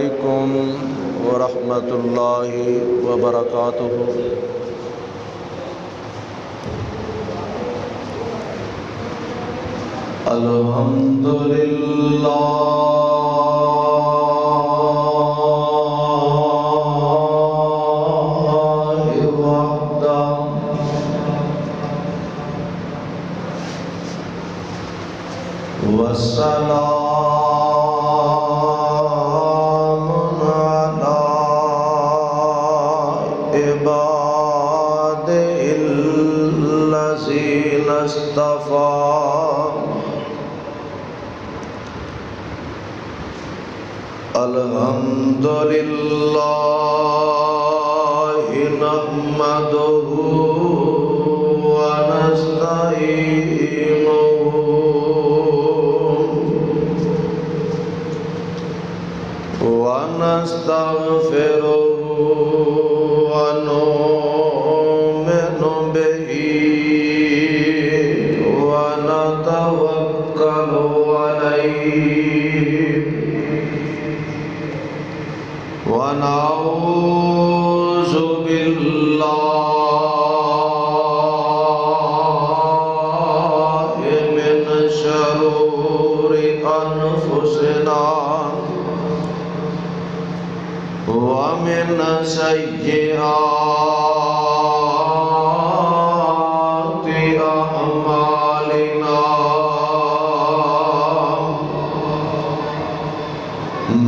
علیکم ورحمۃ اللہ وبرکاتہ۔ الحمدللہ والسلام على عباده الذين اصطفى الحمد لله نحمده ونستعينه ونستغفره ونؤمن به ونتوكل عليه ونعوذ بالله من شرور أنفسنا ومن سيئات أعمالنا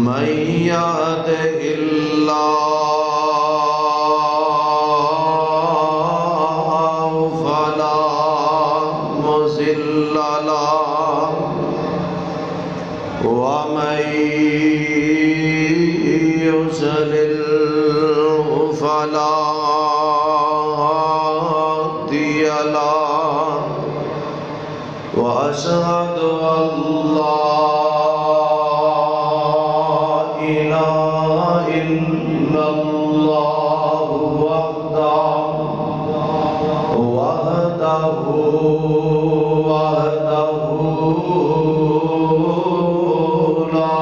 من يهده الله فلا مضل له ومن يضلل فلا هادي له وأشهد أن لا إله إلا الله وحده لا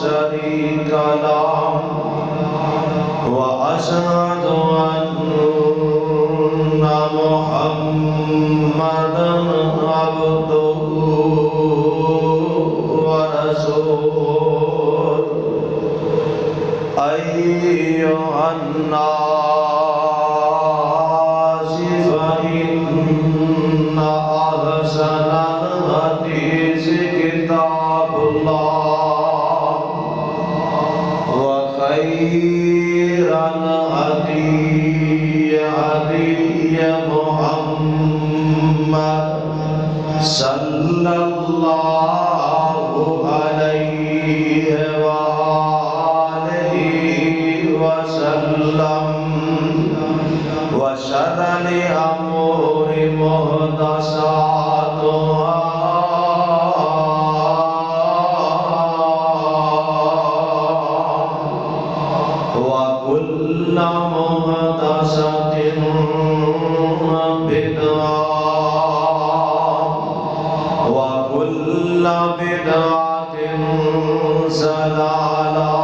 شريك له وأشهد أن محمدًا عبده ورسوله أيها الناس فإن أحسن الحديث كتاب الله وخير الهدي هدي محمد صلى الله عليه وسلم وشر الأمور محدثاتها وكل محدثة بدعة وكل بدعة ضلالة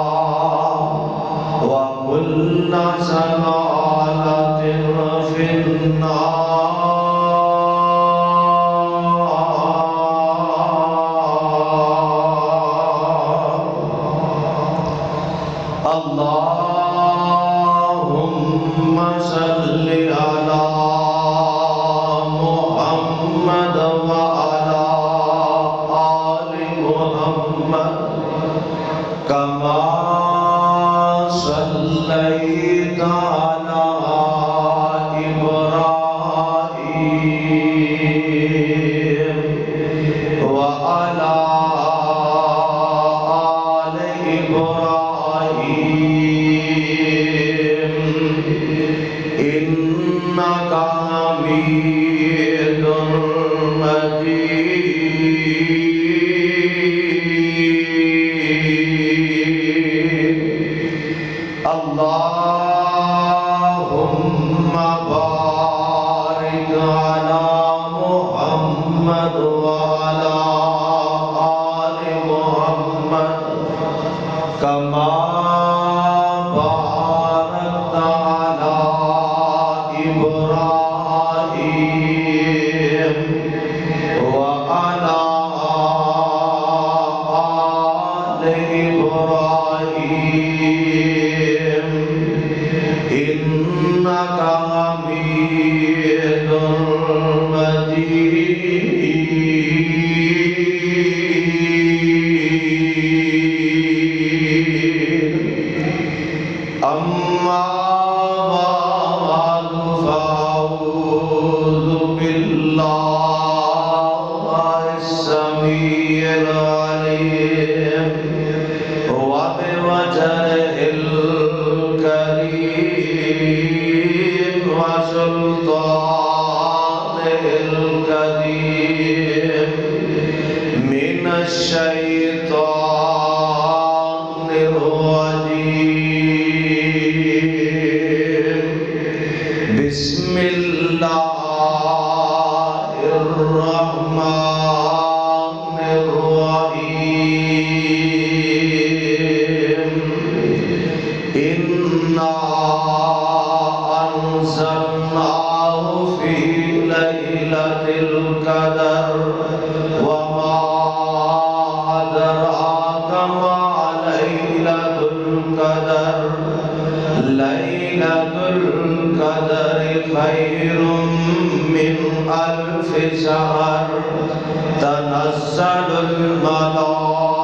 وكل ضلالة في النار. اللهم صل على محمد وعلى آل محمد كما صليت على إبراهيم وعلى آل إبراهيم إنك حميد مجيد. اللهم بارك على محمد وعلى آل محمد كما الشيطان الرجيم بسم الله الرحمن الرحيم إنا أنزلناه في ليلة القدر وما أدراك ما ليلة القدر ليلة القدر خير من ألف شهر تنزل الملائكة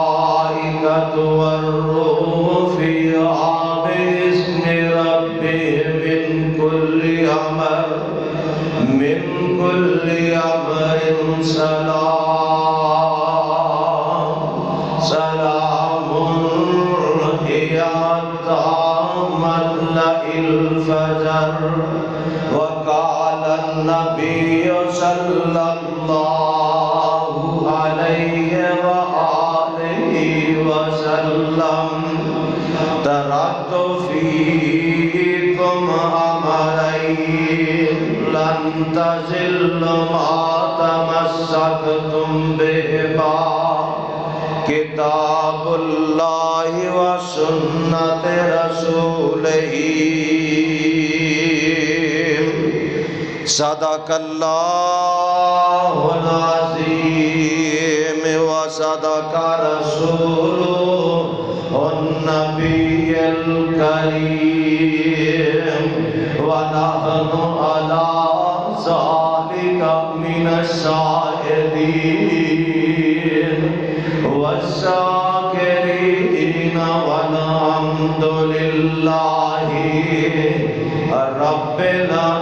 والروح فيها بإذن ربهم من كل أمر سلام هي حتى مطلع الفجر وقال النبي صلى الله عليه وآله وسلم تركت فيكم أمرين لن تضلوا ما تمسكتم بهما کتاب اللہ و سنت رسولہ صدق اللہ العظیم و صدق رسولہ النبی الکریم ونحن علی ذالک من الشاہدین والشاکرین والحمد للہ رب العالمین۔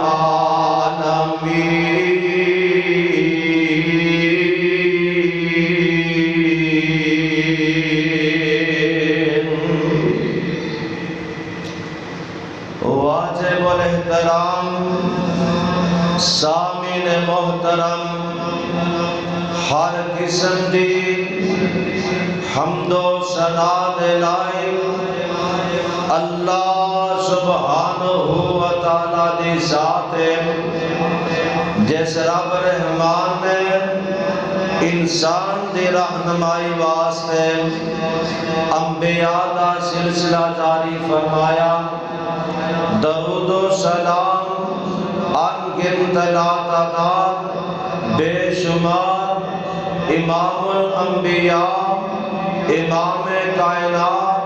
واجب الاحترام سامعین محترم، ہر قسم دی حمد و ثنا دے لائق اللہ سبحانہ و تعالیٰ دی ذات ہے، جس رب رحمان نے انسان دی رہنمائی واسطے انبیاء دا سلسلہ جاری فرمایا۔ درود و سلام انگنت لا تعداد بے شمار امام الانبیاء امام کائنات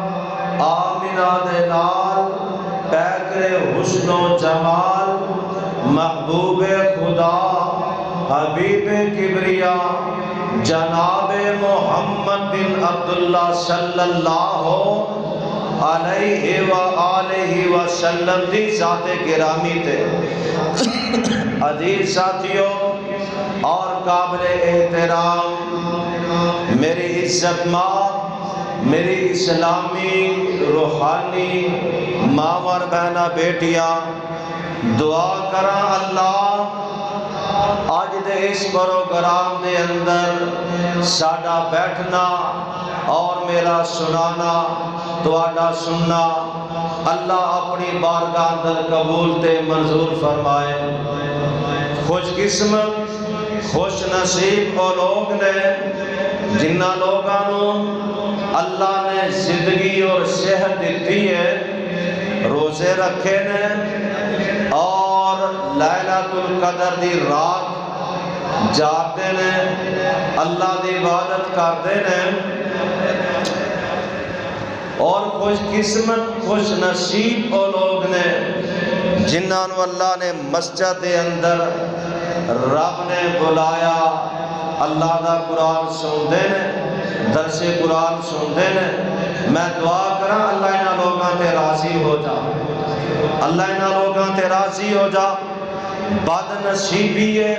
آمنہ دلال پیکر حسن و جمال محبوب خدا حبیب کبریا جناب محمد بن عبداللہ صلی اللہ علیہ وآلہ وسلم دی ذات گرامی تھے۔ عزیز ساتھیوں اور قابل احترام میری عزت ماں، میری اسلامی روحانی ماں اور بہنہ بیٹیاں، دعا کراں اللہ آج دے اس پروگرام دے اندر ساڈا بیٹھنا اور میرا سنانا تواڈا سننا اللہ اپنی بارگاہ اندر قبول تے منظور فرمائے۔ خوش قسمت خوش نصیب وہ لوگ نے جنہ لوگوں اللہ نے زندگی اور صحت دیتی ہے، روزے رکھے نے اور لیلۃ القدر دی رات جاگتے نے، اللہ دی عبادت کرتے نے، اور خوش قسمت خوش نصیب وہ لوگ نے جنہوں اللہ نے مسجد دے اندر رب نے بلایا، اللہ دا قرآن سنتے نے، درس قرآن سنتے نے۔ میں دعا کراں اللہ انہاں لوگاں تے راضی ہو جا، اللہ انہاں لوگاں تے راضی ہو جا۔ بد نصیبی ہے،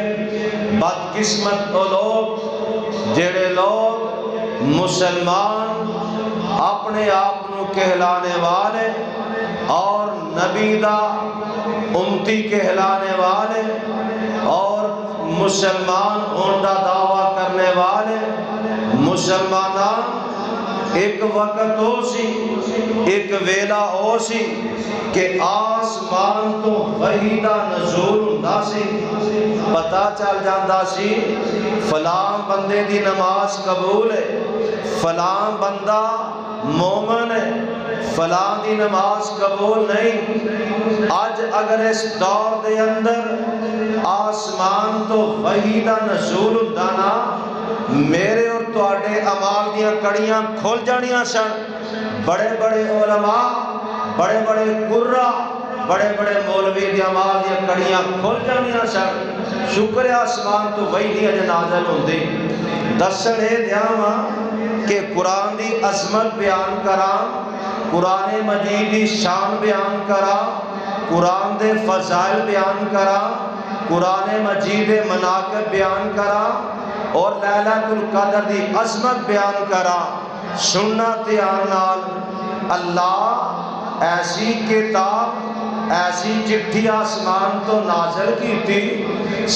بد قسمت وہ لوگ جڑے لوگ مسلمان اپنے آپ نو کہلانے والے اور نبی دا امتی کہلانے والے اور مسلمان ہون دا دعویٰ کرنے والے مسلمانہ ایک وقت ہو سی، ایک ویلا ہو سی کہ آسمان تو وحی دا نزول ہوندا سی، پتہ چل جاندا سی فلاں بندے دی نماز قبول ہے، فلاں بندہ مومن ہے، فلاں دی نماز قبول نہیں۔ آج اگر اس دور دے اندر آسمان تو وحی دا نزول ہوندا نا، میرے اور تواڈے اعمال دیاں کڑیاں کھل جانیاں سن۔ بڑے بڑے علماء، بڑے بڑے قرا، بڑے بڑے مولوی دی اعمال دیاں کڑیاں کھل جانیاں سن۔ شکر ہے آسمان تو وحی دی اج نازل ہوندی۔ دسن اے دیاواں کہ قرآن دی عظمت بیان کراں، قرآن مجید دی شان بیان کراں، قرآن دے فضائل بیان کراں، قرآن مجید دے مناقب بیان کراں اور لیلۃ القدر دی عظمت بیان کراں۔ سننا دھیان نال، اللہ ایسی کتاب، ایسی چٹھی آسمان تو نازل کی تھی،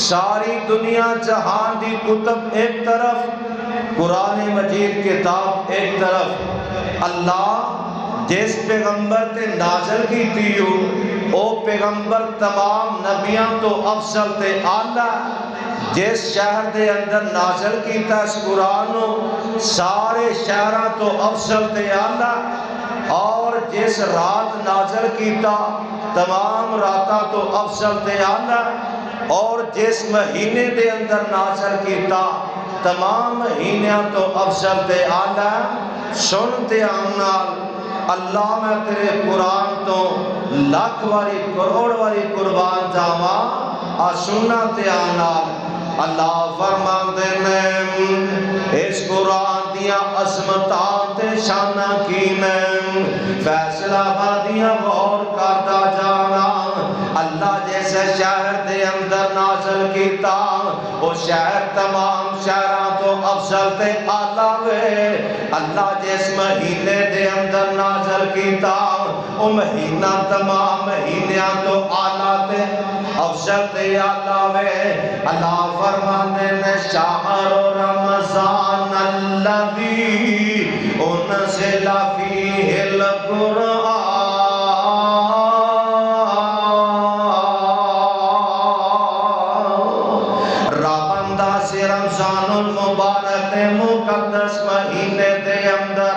ساری دنیا جہان دی کتب ایک طرف، قرآن مجید کتاب ایک طرف۔ اللہ جس پیغمبر تے نازل کی تھی او پیغمبر تمام نبیاں تو افضل تے اعلیٰ۔ جس شہر دے اندر نازل کیتا اس قرآن نو سارے شہراں تو افضل تے اعلیٰ، اور جس رات نازل کیتا تمام راتاں تو افضل تے اعلیٰ، اور جس مہینے دے اندر نازل کیتا تمام مہینیاں تو افضل تے اعلیٰ۔ سن دھیان نال، اللہ میں تیرے قرآن تو لاکھ واری کروڑ واری قربان جاواں، آ سننا دھیان نال۔ اللہ فرماندے نے اس قرآن دیا عظمتاں تے شاناں کی نے فیصلہ بادیاں غور کردا جانا۔ اللہ جیسے شہر دے اندر نازل کیتا وہ شہر تمام شہراں تو افضل تے اعلیٰ وے۔ اللہ جس مہینے دے اندر نازل کیتا وہ مہینہ تمام مہینیاں تو اعلیٰ تے افضل تے اعلیٰ وے۔ اللہ فرمانے نے شہر رمضان الذی انزل فیہ القرآن، رابندہ سے رمضان المبارک مقدس مہینے دے اندر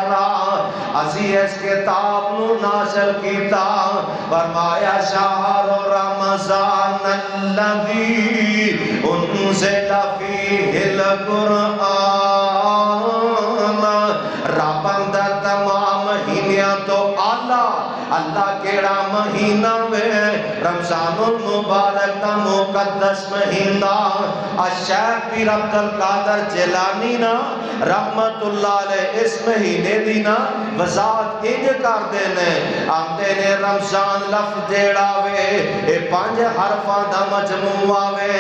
اسی اس کتاب نو نازل کیتا، فرمایا شہر رمضان الذی انزل فیہ القرآن، رابندہ تمام مہینیاں تو اعلیٰ۔ اللہ کیڑا مہینہ وے؟ رمضان المبارک دا مقدس مہینہ۔ الشیخ پیر عبد القادر جیلانی نا رحمت اللہ علیہ اس مہینے دی نا وضاحت انج کر دینے، آمدے نے رمضان لفظ جیڑا وے اے 5 حرفاں دا مجموعہ وے،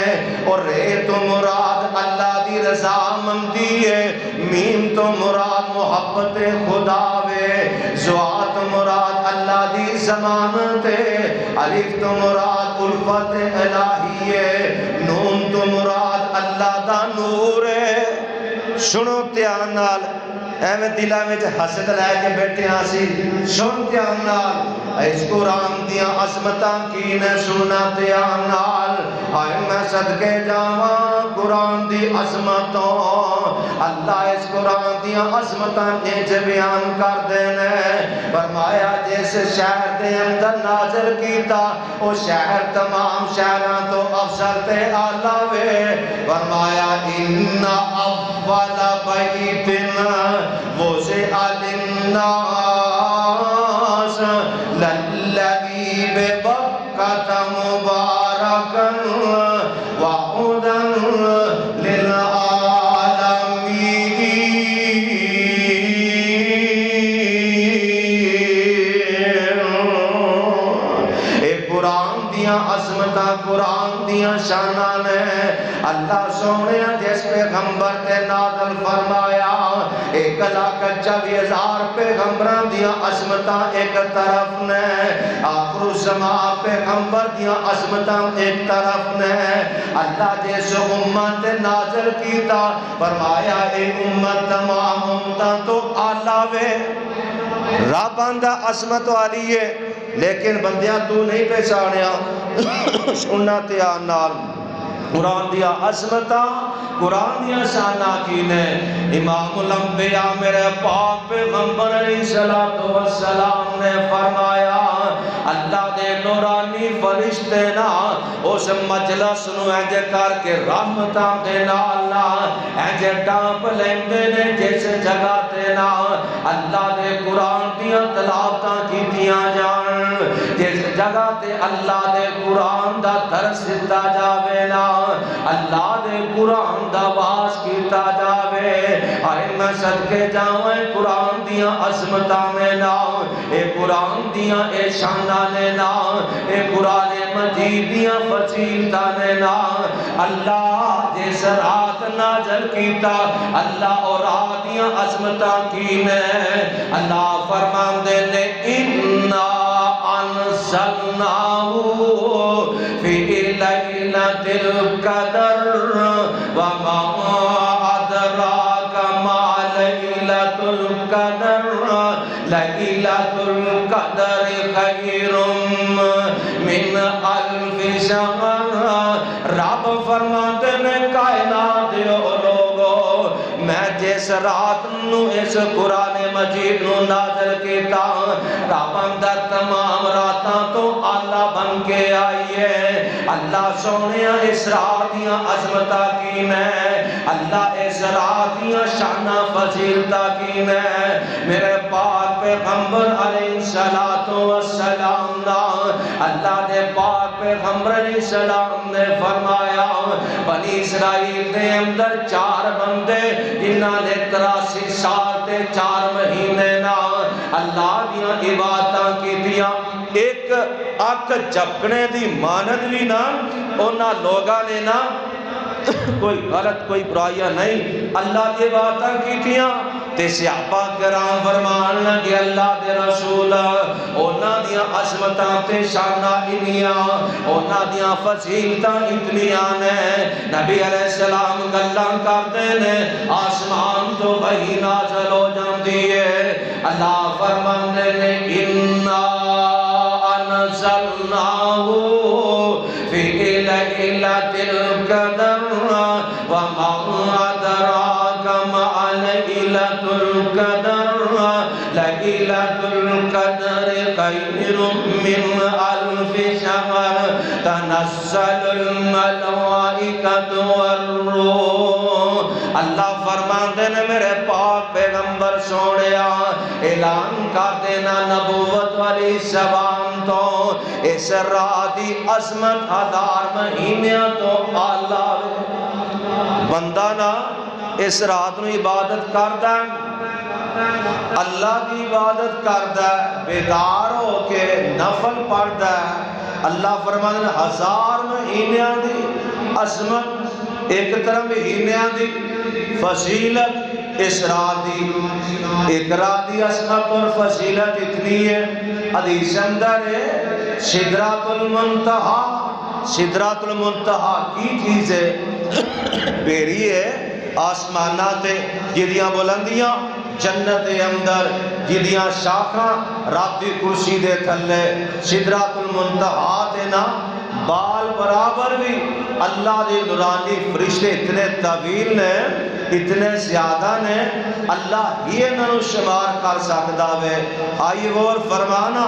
اور رے تو مراد اللہ دی رضا مندی ہے، میم تو مراد محبت خدا وے، زوا تو مراد اللہ دی ضمانت ہے، الف تو مراد الفت الہی ہے، نون تو مراد اللہ دا نور ہے۔ سنو دھیان نال، ایویں دلاں وچ حسد لے کے بیٹھے ہاں سی، سن دھیان نال، اس قرآن دیاں عظمتاں کی نے سننا دھیان نال۔ آئے میں صدقے جاواں قرآن دی عظمتوں، اللہ اس قرآن دیاں عظمتاں انج بیان کر دینے، فرمایا جس شہر دے اندر نازل کیتا وہ شہر تمام شہراں تو افضل تے اعلیٰ وے۔ فرمایا ان اول بیت وضع للناس للذی ببکۃ مبارکا وہدی للعالمین۔ اے قرآن دیاں عظمتاں، قرآن دیاں شاناں نے، اللہ سونے جس پیغمبر تے نازل فرمایا 1,24,000 پیغمبران دیا عظمتاں ایک طرف نے آخر الزمان پیغمبر دیا عظمتاں ایک طرف نے اللہ جس امت نازل کیتا فرمایا اے امت تمام امتاں تو آلہ وے رب آندہ عظمت والی ہے لیکن بندیاں تو نہیں پہچانیا سنت نال قرآن دیا عظمتاں قرآن دیا شانہ کی نے امام الانبیاء میرے پاک پیغمبر علیہ السلام نے فرمایا اللہ دے نورانی فرشتے نا اس مجلس نو اینجے کر کے رحمتاں دے نالا اینجے ڈانپ لیندے نے جس جگہ تے نا اللہ دے قرآن دیا تلاوتاں کیتیاں جان جس جگہ تے اللہ دے قرآن دا درس دیتا جاوے نا اللہ دے قرآن دا واس کیتا جاوے آئے میں صدقے جاویں قرآن دیا عظمتاں میں نا اے قرآن دیا اے شانہ نے نا اے قرآن مجید دیا فصیلتاں نے نا اللہ جس رات نازل کیتا اللہ اور رات دیا عظمتاں کی نے اللہ فرمان دے نے اِنَّا أنزلناه في ليلة القدر وما أدراك ما ليلة القدر ليلة القدر خير من 1000 شهر رب فرماتے نے کائنات لوگو میں جس رات نو اس قرآن مجید نو نازل کیتا رب اندر تمام راتاں تو اللہ بن کے آئیے اللہ سونیا اس رات دیا عظمتاں کی میں اللہ اس رات دیا شانہ فضیلتاں کی میں میرے پاک پیغمبر علیہ السلام نا اللہ دے پاک پیغمبر علیہ السلام نے فرمایا بنی اسرائیل دے اندر 4 بندے جنہاں نے 83 سال تے 4 مہینے نا اللہ دیا عبادتاں کی دیا ایک اک جھپکنے دی مانند بھی نا اونا لوگاں نے نا کوئی غلط کوئی برائیاں نہیں اللہ دی عبادتاں کی دیا تے صحابہ کرام فرمان لگے اللہ دے رسول اونا دیا عظمتاں تے شانہ انیاں اونا دیا فضیلتاں اتنیاں نے نبی علیہ السلام گلاں کردے نے آسمان تو وحی نازل ہو جاندی ہے اللہ فرماندے نے اِنَّا أنزلناه في ليلة القدر وما أدراك ما ليلة القدر ليلة القدر خير من 1000 شهر تنزل الملائكة والروح اللہ فرماندے نے میرے پاک پیغمبر سوڑیا اعلان کر دینا نبوت والی زبان تو اس رات دی عظمت 1000 مہینیاں تو آلہ بندہ نا اس رات نو عبادت کردہ اللہ کی عبادت کردہ بیدار ہو کے نفل پڑھدہ اللہ فرماندے 1000 مہینیاں دی عظمت ایک طرح مہینیاں دی فضیلت اس رات دی ایک رات دی عظمت اور فضیلت اتنی ہے حدیث اندر ہے سدرۃ المنتہا کی چیز ہے بیری ہے آسمانہ تے جدیاں بلندیاں جنت اندر جدیاں شاخاں رب دی کرسی دے تھلے سدرۃ المنتہا تے نا بال برابر بھی اللہ دے نورانی فرشتے اتنے طویل نے اتنے زیادہ نے اللہ ہی انہوں شمار کر سکتا ہے آئیے غور فرمانا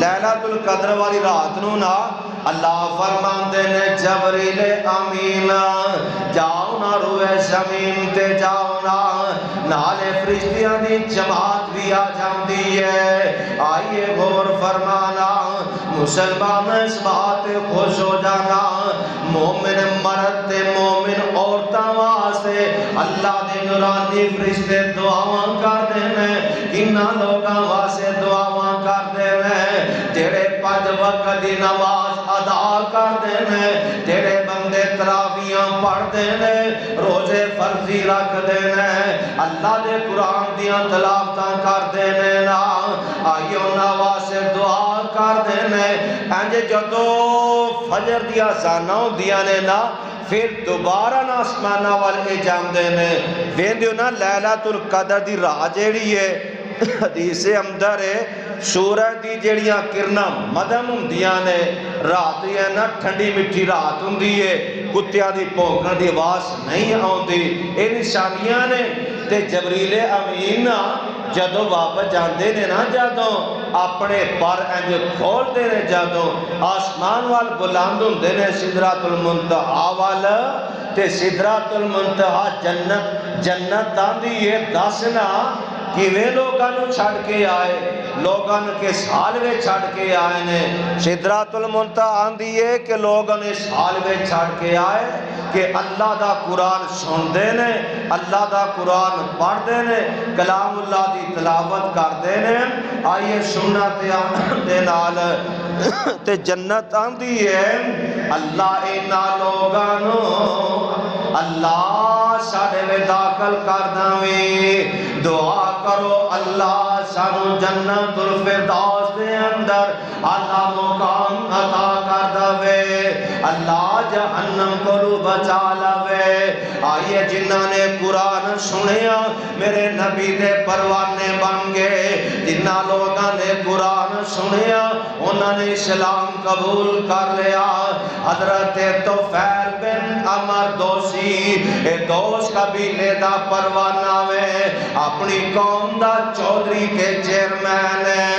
لیلۃ القدر والی رات نو نا اللہ فرماندے نے جبریل امین جاؤ نا روئے زمین تے جاؤ نا نالے فرشتیاں دی جماعت بھی آ جاندی ہے آئیے غور فرمانا مسلمان اس بات خوش ہو جانا مومن مرد تے مومن عورتاں واسطے اللہ دے نورانی فرشتے دعاواں کر دینے انہاں لوگاں واسطے دعاواں کر دینے جڑے 5 وقت دی نماز ادا کرتے ہیں، تیرے بندے تراویاں پڑھتے ہیں، روزے فرضی رکھتے ہیں، اللہ دے قرآن دیاں تلاوتاں کرتے ہیں نا، آئیو نا واسطے دعا کرتے ہیں۔ انج جدو فجر دیا سانوں دیا نے نا، پھر دوبارہ نا آسمانہ والے جاندے نے، ویندیو نا لیلۃ القدر دی رات جیڑی ہے، حدیث اندر ہے سورج دی جیڑیاں کرنا مدم ہوندیاں نے، رات یہ نا ٹھنڈی مٹھی رات ہوندی ہے، کتیاں دی بھونکن دی آواز نہیں آندی، اے نشانیاں نے۔ تے جبریل امین جدو واپس جاندے نے نا، جدو اپنے پر انج کھولتے نے، جدو آسمان وال بلند ہوندے نے سدرۃ المنتہا وال، تے سدرۃ المنتہا جنت آندی ہے۔ دسنا کیویں لوگاں نوں چھڑ کے آئے، لوگاں کے سال وے چھڑ کے آئے نے۔ سدرۃ المنتہا آندی ہے کہ لوگاں نے سال وے چھڑ کے آئے کہ اللہ دا قرآن سندے نے، اللہ دا قرآن پڑھتے نے، کلام اللہ دی تلاوت کرتے نے۔ آئیے سننا دے نال تے جنت آندی ہے۔ اللہ اینا لوگاں نوں اللہ ساڑھے میں داخل کر داویں، دعا کرو اللہ سانو جنت الفردوس دے اندر اللہ مقام عطا کر داوے، اللہ جہنم کو رو بچا لاوے۔ آئیے جنہاں نے قرآن سنیا میرے نبی دے پروانے بن گئے، جنہاں لوگاں نے قرآن سنیا انہوں نے اسلام قبول کر لیا۔ حضرت طفیل بن عمر دوسی، اے دوست قبیلے دا پروانہ میں، اپنی قوم دا چودھری کے چیئرمین ہے،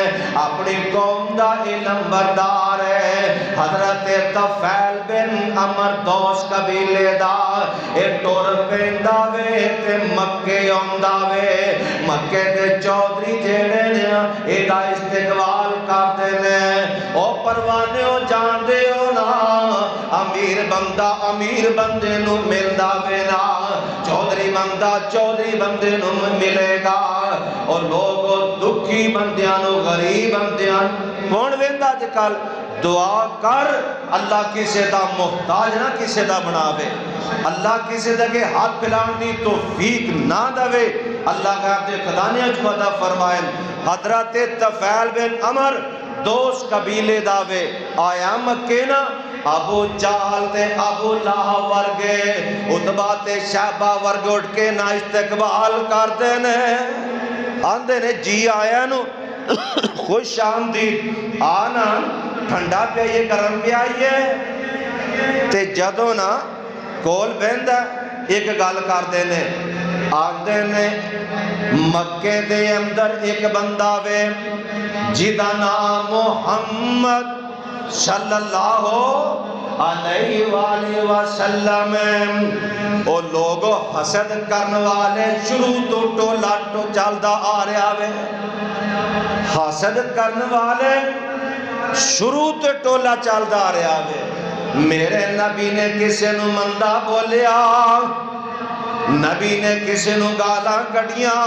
اپنی قوم دا علم بردار ہے۔ حضرت طفیل بن عمر دوست قبیلے دا اے ٹور پیندا وے تے مکے آندا وے، مکے دے چودھری جیڑے نے اے دا استقبال کرتے نے۔ او پروانے ہو جان دے ہو نا، امیر بندے نو ملدا وے نا، چودھری بندے نو ملے گا، اور لوگوں دکھی بندیاں نو غریب بندیاں کون ویندا اج کل؟ دعا کر اللہ کسے دا محتاج نہ کسے دا بناوے، اللہ کسے دا کہ ہاتھ پھیلان دی توفیق نہ دوے۔ اللہ کا عبد خدانے اجمدہ فرمائیں حضرت طفیل بن عمر دوست قبیلے داوے آیا مکے نا، ابو جہل تے ابو لہب ورگے عتبہ تے شیبہ ورگے اٹھ کے نا استقبال کردے نے، آندے نے جی آیا نو خوش آمدید، آنا ٹھنڈا پہ یہ گرم پہ آئیے، تے جدو نا کول بہندہ ایک گال کردے نے، آندے نے مکے دے اندر ایک بندہ وے جیدہ نام محمد صلی اللہ علیہ وآلہ وسلم، او لوگو حسد کرن والے شروع تو ٹولا ٹو چالدہ آ رہا وے، حسد کرن والے شروع تو ٹولا چالدہ آ رہا وے۔ میرے نبی نے کسے نو مندہ بولیا، نبی نے کسے نو گالاں کٹیاں،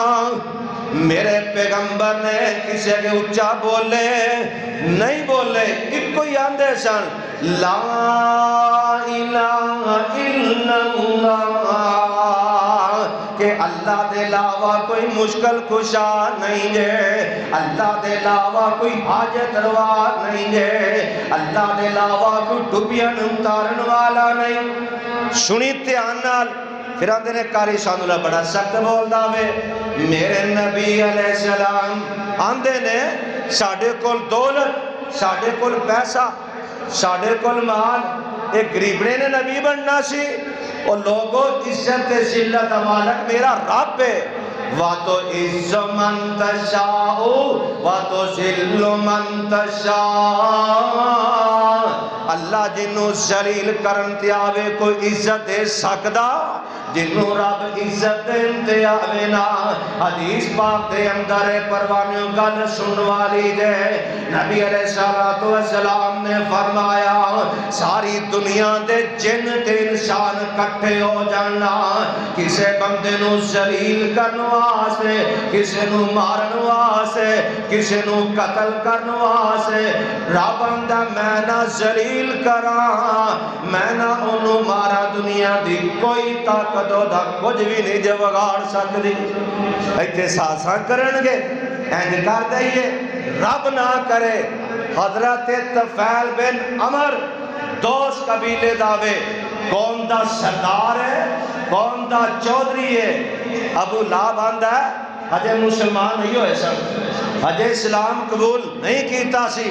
میرے پیغمبر نے کسے کے اچھا بولے نہیں بولے، ایک کوئی آندے سن لا الہ الا اللہ، کہ اللہ دے علاوہ کوئی مشکل کشا نہیں ہے، اللہ دے علاوہ کوئی حاجت روا نہیں ہے، اللہ دے علاوہ کوئی ڈبیاں اتارن والا نہیں۔ سنی دھیان نال، پھر آندے نے کاری شان اللہ بڑا سخت بول داوے، میرے نبی علیہ السلام آندے نے ساڑھے کول دولت، ساڑھے کول پیسہ، ساڑھے کول مال، ایک گریبنے نے نبی بننا سی، اور لوگوں عزت ذلت مالک میرا رب ہے، وَاتُو عِزُّ مَن تَشَاءُ وَاتُو ذِلُّ مَن تَشَاءُ، اللہ جنہوں ذلیل کرن تے آوے کوئی عزت دے سکدا جنوں رب عزت دے آوے نا حدیث پاک دے اندر پروانیوں گل سن والی دے نبی علیہ السلام نے فرمایا ساری دنیا دے جن تے انسان کٹھے ہو جانا کسے بندے نو ذلیل کرن واسطے کسے نو مارن واسطے کسے نو قتل کرن واسطے رب آندا میں نہ ذلیل کراں میں نہ اونوں مارا دنیا دی کوئی طاقت دا کچھ بھی نہیں جو بگاڑ سکتی ایتھے ساساں کرن گے انج کر دئیے رب نہ کرے حضرت طفیل بن عمر دوست قبیلے داوے قوم دا سردار ہے قوم دا چودھری ہے ابو لہب آندا ہے ہجے مسلمان نہیں ہوئے سن ہجے اسلام قبول نہیں کیتا سی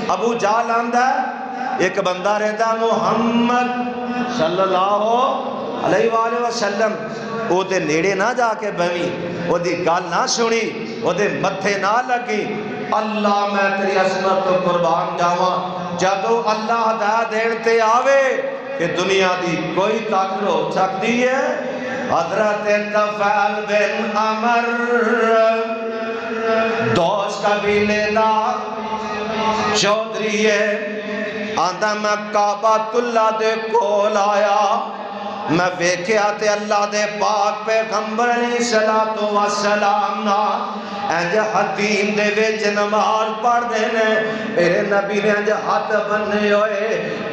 ابو جہل آندا ہے ایک بندہ رہتا محمد صلی اللہ علیہ وآلہ وسلم او دے نیڑے نہ جا کے بھوی او دی گل نہ سنی او دے متھے نہ لگی اللہ میں تیری عظمت تو قربان جاواں جدو اللہ ہدایت دین تے آوے کہ دنیا دی کوئی طاقت ہو سکتی ہے حضرت طفیل بن عمر دوست قبیلے دا چودھری ہے آندا میں کعبۃ اللہ دے کول آیا میں ویکھیا تے اللہ دے پاک پیغمبر علیہ السلام نا انج حتیم دے وچ نماز پڑھ دے نے میرے نبی نے انج ہاتھ بنے ہوئے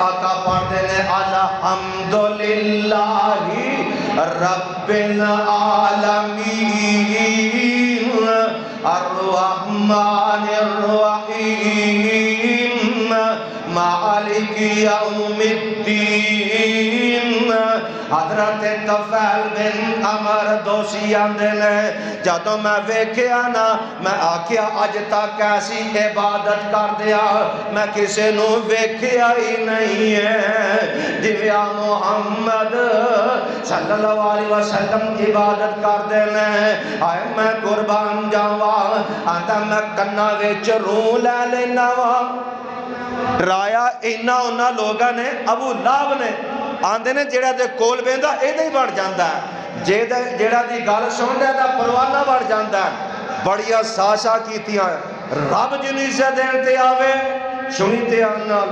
آقا پڑھ دے نے الحمدللہ رب العالمین الرحمن الرحیم مالک یوم الدین حضرت طفیل بن عمر دوسی آندے نے جدوں میں ویکھیا نا میں آکھیا اج تک ایسی عبادت کر دیا میں کسے نو ویکھیا ہی نہیں ہے جویا محمد صلی اللہ علیہ وسلم عبادت کر دے نے آئے میں قربان جاواں آندا میں کنا وچ روح لے لینا وا ڈرایا اینا انہاں لوگاں نے ابو لہب نے آندے نے جیڑا دے کول بیندا ایدے ہی بڑھ جاندا ہے جیڑا دی گل سن دے دا پروانہ بڑھ جاندا ہے بڑیاں ساشا کیتیاں رب جنوں عزت دین تے آوے سنی تے آن نال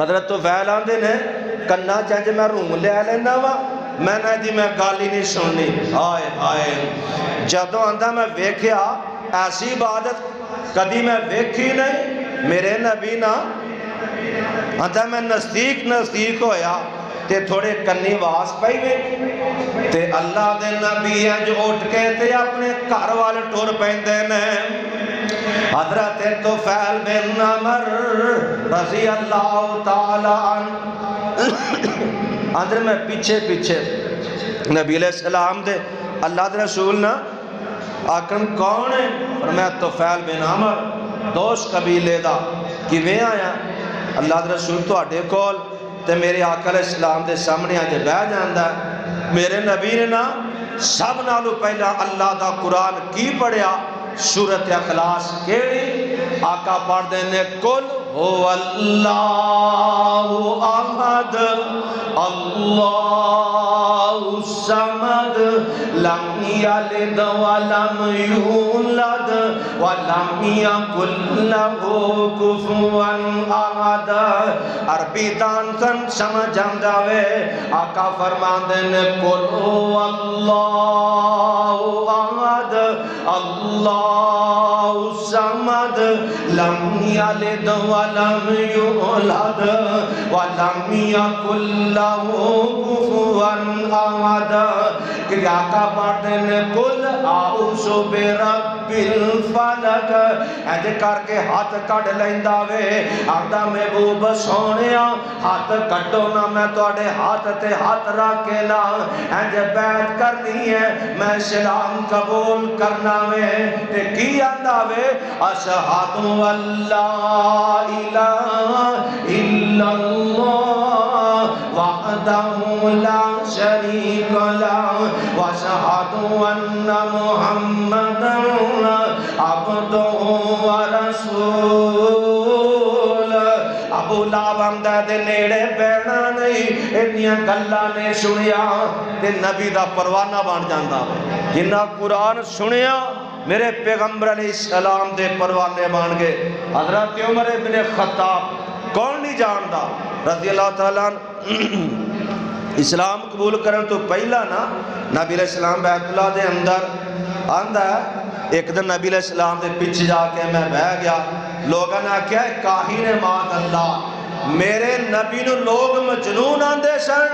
حضرت طفیل آندے نے کنا چنج میں روم لے لینا وا میں نہ دی میں گل ہی نہیں سننی ہائے ہائے جدوں آندا میں ویکھیا ایسی عبادت کدی میں ویکھی نہیں میرے نبی نا آندا میں نزدیک ہویا تے تھوڑے کنی واس پائی میں تے اللہ دے نبی انج اٹھ کے تے اپنے گھر وال ٹر پیندے نے حضرت طفیل بن عمر رضی اللہ تعالی عنہ اندر میں پیچھے نبی علیہ السلام دے اللہ دے رسول نا آکن کون ہے فرمایا طفیل بن عمر دوست قبیلے دا کیویں آیا اللہ دے رسول تواڈے کول تے میرے آقا علیہ السلام دے سامنے آ کے بیٹھ جاندا ہے میرے نبی نے نا سب نالوں پہلا اللہ دا قرآن کی پڑھیا سورۃ اخلاص کیڑی آقا پڑھ دے نے کل هو اللہ احد اللہ الصمد لم یلد ولم یولد ولم یکن لہ کفوا احد عربی دان سن سمجھ آندا وے آقا فرماندے نے کل هو اللہ احد اللہ الصمد لم یلد ولم یولد ولم یکن لہ کفوا احد کہ آقا پڑھتے نے کل اعوذ برب الفلق اینج کر کے ہاتھ کڈ لیندا وے آندا محبوب سونیا ہاتھ کڈو نا میں تواڈے ہاتھ تے ہاتھ رکھ کے نا اینج بیعت کرنی ہے میں اسلام قبول کرنا وے تے کی آندا وے اشہد اللہ الہ الا اللہ وحدہ لا شریک لہ واشہد ان محمدا عبدہ ورسولہ ابو لہب آندا دے نیڑے بیٹھنا نہیں، انیاں گلاں نے سنیا تے نبی دا پروانہ بن جاندا، جنہ قرآن سنیا میرے پیغمبر علیہ السلام دے پروانے بن گئے۔ حضرت عمر ابن خطاب کون نہیں جاندا رضی اللہ تعالیٰ اسلام قبول کرن تو پہلا نا نبی علیہ السلام بیت اللہ دے اندر آندا ہے۔ ایک دن نبی علیہ السلام دے پیچھے جا کے میں بہ گیا، لوگوں نے کیا کاہن مات اللہ، میرے نبی نو لوگ مجنون آندے سن،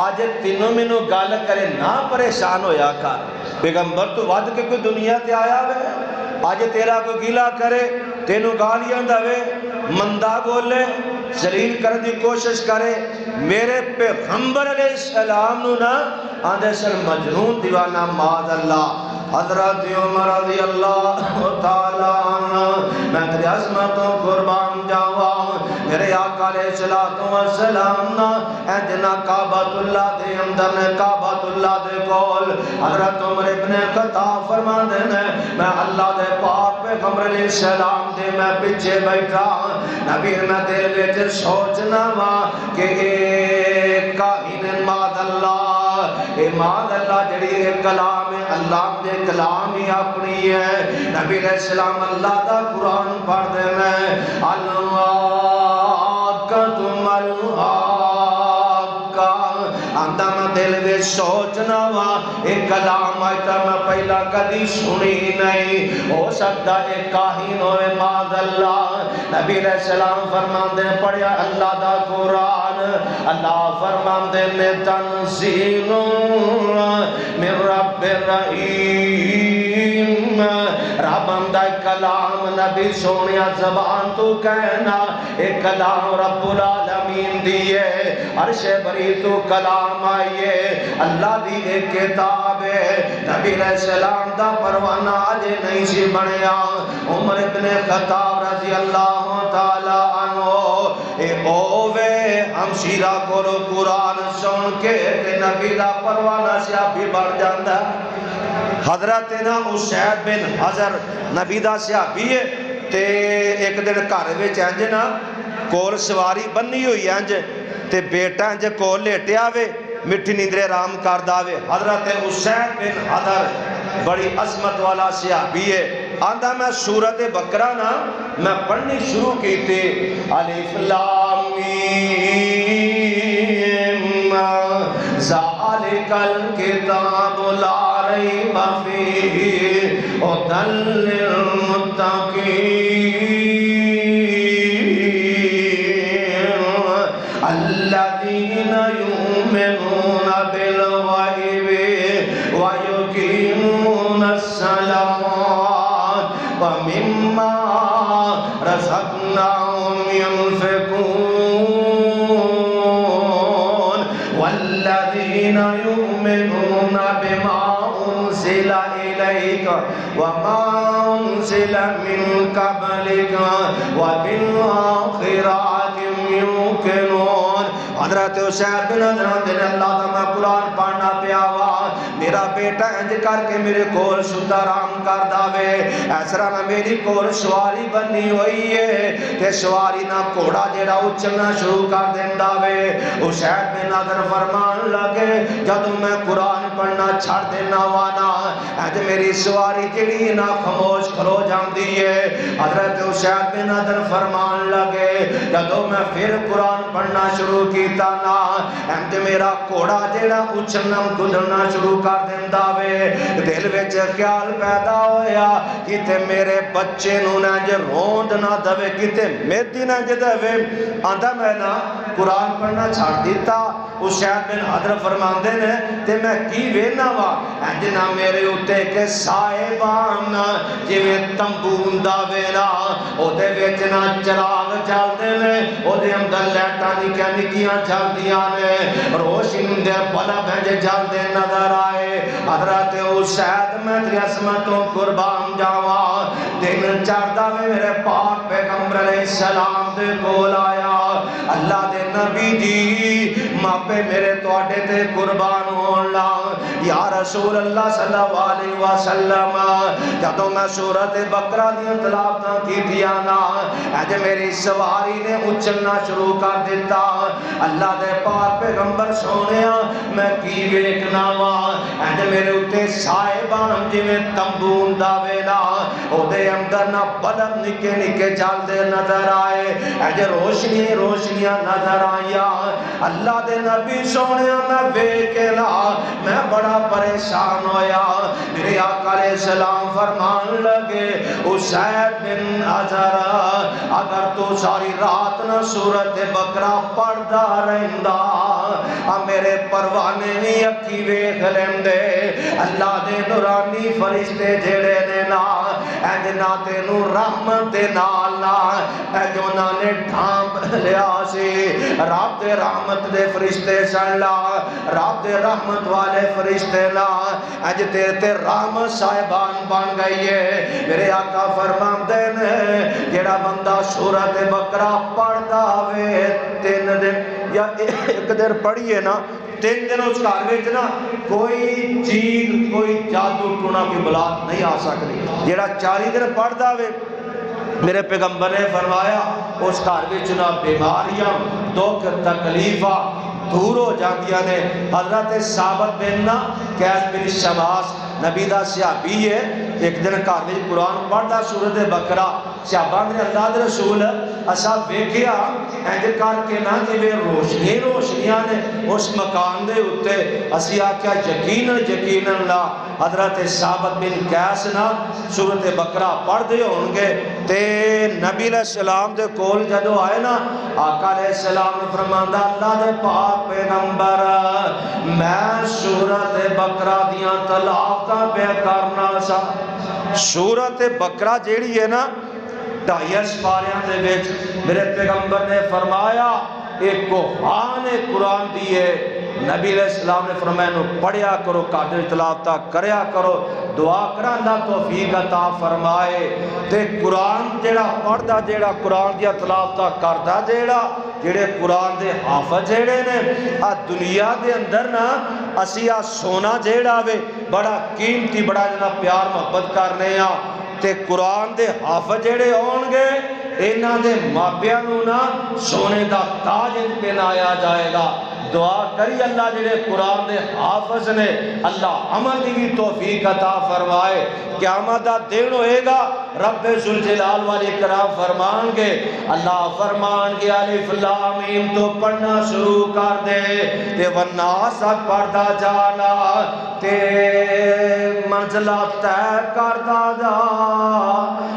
آج تینوں میں نو گال کرے نہ پریشان ہویا کر، پیغمبر تو ود کے کوئی دنیا تے آیا وے، آج تیرا کوئی گیلا کرے تینوں گالیاں دوے مندہ بولے ذلیل کرنے دی کوشش کرے، میرے پیغمبر علیہ السلام نو نا آندے سن مجنون دیوانہ معاذ اللہ۔ حضرت عمر رضی اللہ تعالیٰ عنہ میں تیری عظمتوں قربان جاوا، میرے آقا علیہ السلام نا جنا کعبۃ اللہ دے اندر نے کعبۃ اللہ دے کول حضرت عمر ابن خطاب فرماندے نے میں اللہ دے پاک پیغمبر علیہ السلام دے میں پیچھے بیٹھا، نبی میں دل وچ سوچنا وا کہ اے کائن ماد اللہ، اے ماد اللہ جڑی کلام اللہ دے کلام ہی اپنی ہے، نبی علیہ السلام اللہ دا قرآن پڑھ دے میں الحاقۃ الحاقہ آندہ میں دل وچ سوچنا وا اے کلام آئیتا میں پہلا کدی سنی نہیں، ہو سکتا اے کاہن ہوئے معاذ اللہ۔ نبی علیہ السلام فرماندے پڑھیا اللہ دا قرآن، اللہ فرماندے میں تنزیل من رب الرحیم، رب اندہ کلام نبی سونیا زبان تو کہنا اے کلام رب العالمین دیئے، عرش بری تو کلام آئیے، اللہ دی ایک کتاب ہے، نبی علیہ السلام دا پروانہ آج نہیں سی بنیا۔ عمر ابن خطاب رضی اللہ تعالیٰ عنہ اے اووے ہم شیرہ کرو قرآن سن کے تے نبی دا پروانہ سے اب بھی بڑھ جاندہ۔ حضرت نا اسید بن حضر نبی دا صحابی ہے تے ایک دن گھر وچ انج نا کول سواری بنی ہوئی انج تے بیٹا انج کول لیٹے آوے مٹھی نیندرے رام کر داوے۔ حضرت اسید بن حضر بڑی عظمت والا صحابی ہے، آندہ میں سورت بقرہ نا میں پڑھنی شروع کی تھی، الف لام میم ذالک الکتاب لا ریب فیہ ھدی للمتقین الذین یؤمنون بالغیب ویقیمون الصلاۃ ومما رزقناہم ینفقون والذین یؤمنون بما انزل الیک وما انزل من قبلک وبالآخرۃ یوقنون۔ حضرت اسید بن حضر دن اللہ دا میں قرآن پڑھنا پیا وا، میرا بیٹا انج کر کے میرے کول ستا رام کر داوے، ایسرا نہ میری کول سواری بنی ہوئی ہے تے سواری نہ کوڑا جیڑا اچھلنا شروع کر دیں داوے۔ اسید بن حضر فرمان لگے جب میں قرآن پڑھنا چھڑ دینا وانا اج میری سواری جیڑی نہ خاموش کھلو جاندی ہے۔ حضرت اسید بن حضر فرمان لگے جب میں پھر قرآن پڑھنا شروع کیتا نا انج میرا کوڑا جیڑا اچھلنا گزرنا شروع کر دیندہ وے، دل وچ خیال پیدا ہویا کیتے میرے بچے نو نہ روند نہ دوے کیتے میدی نہ دوے، آندہ میں نا قرآن پڑھنا چھاڑ دیتا۔ اسید بن حضر فرماندے نے تے میں کی وینا وا انج نہ میرے اتے کے صاحبان جویں تمبوندا وینا او دے وچ نہ چراغ چلدے نے او دے اندر لائٹاں نکیاں نکیاں چلدیاں نے روشن دے بلب ہنج جلدے نظر آئے۔ حضرت اسید میں تیری عظمتوں قربان جاوا، دن چڑھدا وے میرے پاک پیغمبر علیہ السلام دے کول آیا، اللہ دے نبی جی ماپے میرے تواڈے تے قربان ہون لا یا رسول اللہ صلی اللہ علیہ وسلم جدوں میں سورۃ بقرہ دی تلاوتاں کیتیاں نا اج میری سواری نے اچھلنا شروع کر دیتا اللہ دے پاک پیغمبر سونیا میں کی ویکھنا وا اج میرے اوتے سائے بان جویں تمبو ہوندا وے نا او دے اندر نہ بلب نکے نکے چلدے نظر آئے اج روشنیاں نظر آئیاں اللہ دے نبی سونیا میں ویکھ کے لا میں بڑا پریشان ہویا میرے آقا علیہ السلام فرمان لگے اسید بن عزر اگر تو ساری رات نہ سورۃ بقرہ پڑھدا رہندا میرے پروانے بھی اکھی ویکھ لیندے اللہ دے نورانی فرشتے جڑے نے نا اج نہ تینوں رحمت دے نال نا اج انہاں نے ڈھانپ لیا سی رب دے رحمت دے فرشتے سن لا رب دے رحمت والے فرشتے لا اج تیرے تے رحمت صاحبان بن گئی ہے میرے آقا فرماندے نے جڑا بندہ سورۃ بقرہ پڑھدا وے 3 دن یا ایک دن پڑھیے نا 3 دن اس گھر وچ نا کوئی چیز کوئی جادو ٹونا کوئی بلا نہیں آ سکتی جڑا 40 دن پڑھدا وے میرے پیغمبر نے فرمایا اس گھر وچ نا بیماریاں دکھ تکلیفاں دور ہو جاندیاں نے حضرت ثابت بن قیس بن شماس نبی دا صحابی ہے ایک دن گھر وچ قرآن پڑھدا سورۃ بقرہ صحابہ نے اللہ دے رسول اسا ویکھیا انج کر کے نا جویں روشنیاں نے اس مکان دے اوتے اسی آکھیا یقیناً لا حضرت ثابت بن قیس نا سورۃ بقرہ پڑھدے ہون گے تے نبی علیہ السلام دے کول جدوں آئے نا آقا علیہ السلام نے فرماندا اللہ دے پاک پیغمبر میں سورۃ بقرہ دیاں تلاوتاں پہ کرنا سا سورۃ بقرہ جیڑی ہے نا 2.5 پاریاں دے وچ میرے پیغمبر نے فرمایا ایک کوہان قرآن دیئے نبی علیہ السلام نے فرمایا نو پڑھیا کرو قادر تلاوتہ کریا کرو دعا کرا اللہ توفیق عطا فرمائے تے قرآن جیڑا پڑھدا جیڑا قرآن دیا تلاوتہ کردا جیڑے قرآن دے حافظ جیڑے نے دنیا دے اندر نا اسی سونا جیڑا وے بڑا قیمتی بڑا جنا پیار محبت کرنے تے قرآن دے حافظ جیڑے ہون گے انہاں دے ماپیاں نو نا سونے دا تاج پہنایا جائے گا دعا کری اللہ جڑے قرآن دے حافظ نے اللہ عمل دی بھی توفیق عطا فرمائے قیامت دا دن ہوئے گا رب ذوالجلال والی کرام فرمان گے اللہ فرمان گے الف لام میم تو پڑھنا شروع کر دے تے والناس تک پڑھدا جانا تے منزلہ طے کردا جا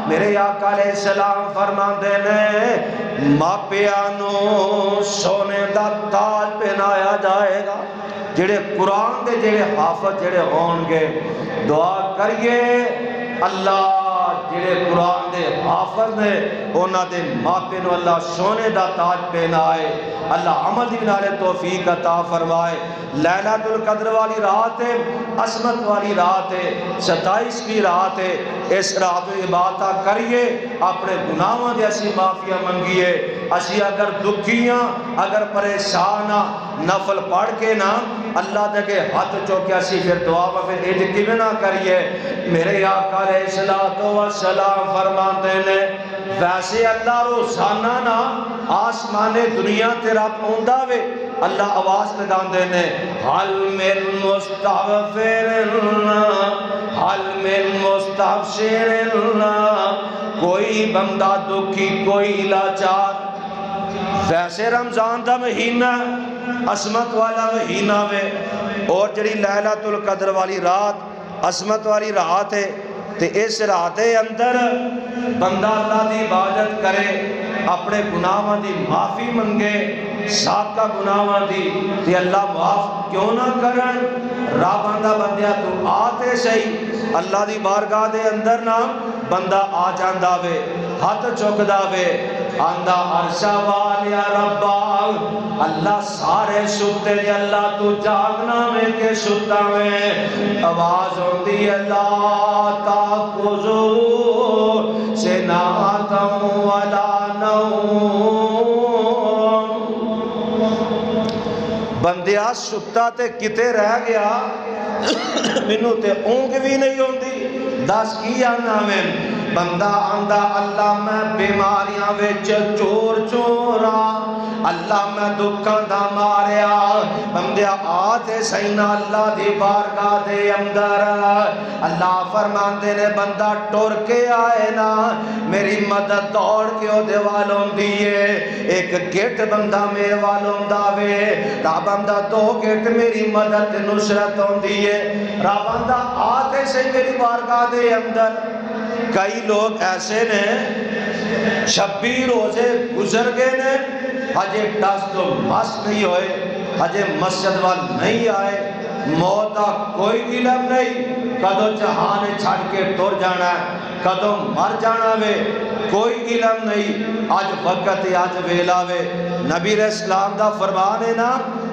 میرے آقا علیہ السلام فرماندے نے ماپیاں نو سونے دا تاج پہنایا جائے گا جڑے قرآن دے جڑے حافظ جڑے ہون گے دعا کریے اللہ جڑے قرآن دے حافظ نے اونا دے ماپے نو اللہ سونے دا تاج پہنائے اللہ عمل دی نالے توفیق عطا فرمائے لیلۃ القدر والی رات ہے عصمت والی رات ہے 27 کی رات ہے اس رات میں عبادت کریے اپنے گناہوں دے اسی معافیہ منگیے اسی اگر دکھیاں اگر پریشان نفل پڑھ کے نا اللہ دے کے ہاتھ چوکے اسی پھر دعا و پھر ایڈکی میں نہ کریے میرے آقا علیہ السلام فرماتے نے ویسے اللہ روزانہ نا آسمان دنیا تیرا پوندا وے اللہ آواز لگان دینے حل من مستغفرن حل من مستغفرن کوئی بندہ دکھی کوئی لاچار ویسے رمضان دا مہینہ عصمت والا مہینہ وے اور جڑی لیلۃ القدر والی رات عصمت والی رات ہے تے اس رات اندر بندہ اللہ دی عبادت کرے اپنے گناہاں دی معافی منگے سابقہ گناہاں دی تے اللہ معاف کیوں نہ کرن رب آندا بندیا تو آتے صحیح اللہ دی بارگاہ دے اندر نا بندہ آ جاندا وے ہاتھ چکدا وے آندا عرشہ والیا ربا اللہ سارے ستے نے اللہ تو جاگنا میں کے ستا میں آواز ہوندی اللہ تاکوزو سناتم ولا نوم بندیا ستا تے کتے رہ گیا مینوں تے اونگ بھی نہیں ہوندی دس کی آنا میں بندہ آندہ اللہ میں بیماریاں وچ چور چورا اللہ میں دکھاں دا ماریا بندیا آتے سینا اللہ دی بارگاہ دے اندر اللہ فرماندے نے بندہ ٹور کے آئے نا میری مدد دوڑ کے او دے والوں دیئے ایک گیٹ بندہ میرے والوں داوے را بندہ دو گیٹ میری مدد نصرت ہوں دیئے را بندہ آتے سے میری بارگاہ دے اندر کئی لوگ ایسے نے 26 روزے گزر گئے نے ہجے ٹس تو مس نہیں ہوئے ہجے مسجد وال نہیں آئے موتا کوئی علم نہیں کدو جہانے چھڑ کے ٹور جانا ہے کدو مر جانا وے کوئی علم نہیں آج وقت آج ویلا وے نبی علیہ السلام دا فرمان ہے نا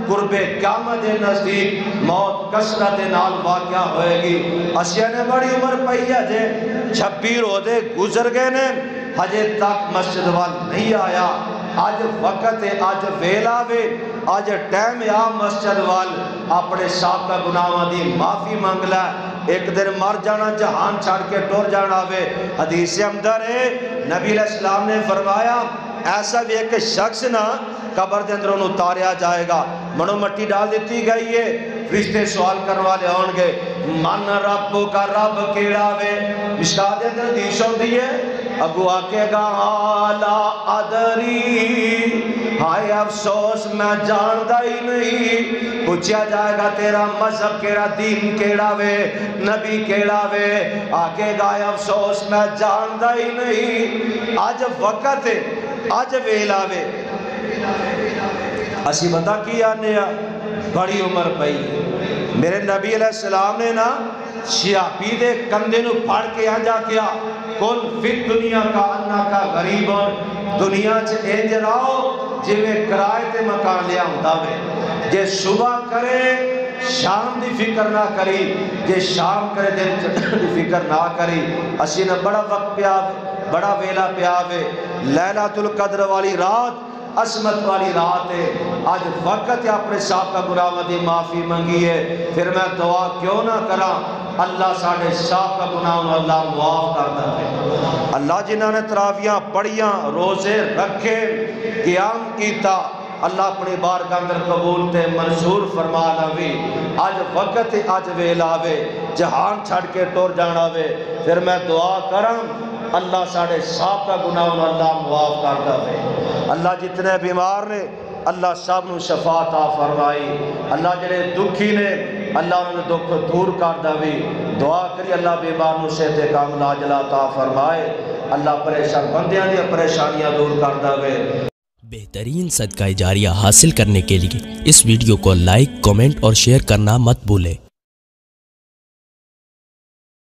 قرب قیامت نزدیک موت کثرت نال واقعہ ہوئے گی اسیہ نے بڑی عمر پئی ہے جے 26 روزے گزر گئے نے ہجے تک مسجد وال نہیں آیا آج وقت ہے آج ویلا وے آج ٹائم ہے مسجد وال اپنے سابقہ گناہوں دی معافی مانگلا ایک دن مر جانا جہان چھاڑ کے ٹور جانا وے حدیث اندر ہے نبی علیہ السلام نے فرمایا ایسا بھی ایک شخص نا قبر دے اندر انہوں اتاریا جائے گا منو مٹی ڈال دیتی گئی ہے فرشتے سوال کرنے والے ہون گے من رب کا رب کیڑا وے مشکات دے اندر دیشوں دیئے اگو آکے گا لا ادری ہائے افسوس میں جاندہ ہی نہیں پوچھا جائے گا تیرا مذہب کیڑا دین کیڑا وے نبی کیڑا وے آکے گا افسوس میں جاندہ ہی نہیں آج وقت ہے آج ویلا وے اسی بتا کی آنے بڑی عمر پئی میرے نبی علیہ السلام نے نا شیعپی دے کندے نو پڑھ کے آجا کیا کون فی دنیا کا انہ کا غریبون دنیا چھ انج راؤ جوے کرائے تے مکان لیا ہوتا وے جے صبح کرے شام دی فکر نہ کری جے شام کرے دن دی فکر نہ کری اسی نے بڑا وقت پیاوے بڑا ویلا پیاوے لیلۃ القدر والی رات عصمت والی رات ہے آج وقت ہے اپنے سابقہ گناہوں دی معافی منگی ہے پھر میں دعا کیوں نہ کرا اللہ ساڑھے سابقہ گناہوں اللہ معاف کرتا ہے اللہ جنہوں نے تراویاں پڑھیاں روزے رکھے قیام کیتا اللہ اپنی بارگاہ اندر قبول تے منظور فرما لوی آج وقت ہے آج ویلاوے جہان چھڑ کے ٹور جانا وے پھر میں دعا کرم اللہ ساڑھے سابقہ گناہوں اللہ معاف کرتا ہے اللہ جتنے بیمار نے اللہ سب نو شفا عطا فرمائی اللہ جڑے دکھی نے اللہ انہوں نے دکھ دور کر دوی دعا کری اللہ بیمار نو صحت کامل عاجل عطا فرمائے اللہ پریشان بندیاں دی پریشانیاں دور کر دوے بہترین صدقہ جاریہ حاصل کرنے کے لیے اس ویڈیو کو لائک، کمنٹ اور شیئر کرنا مت بھولیں۔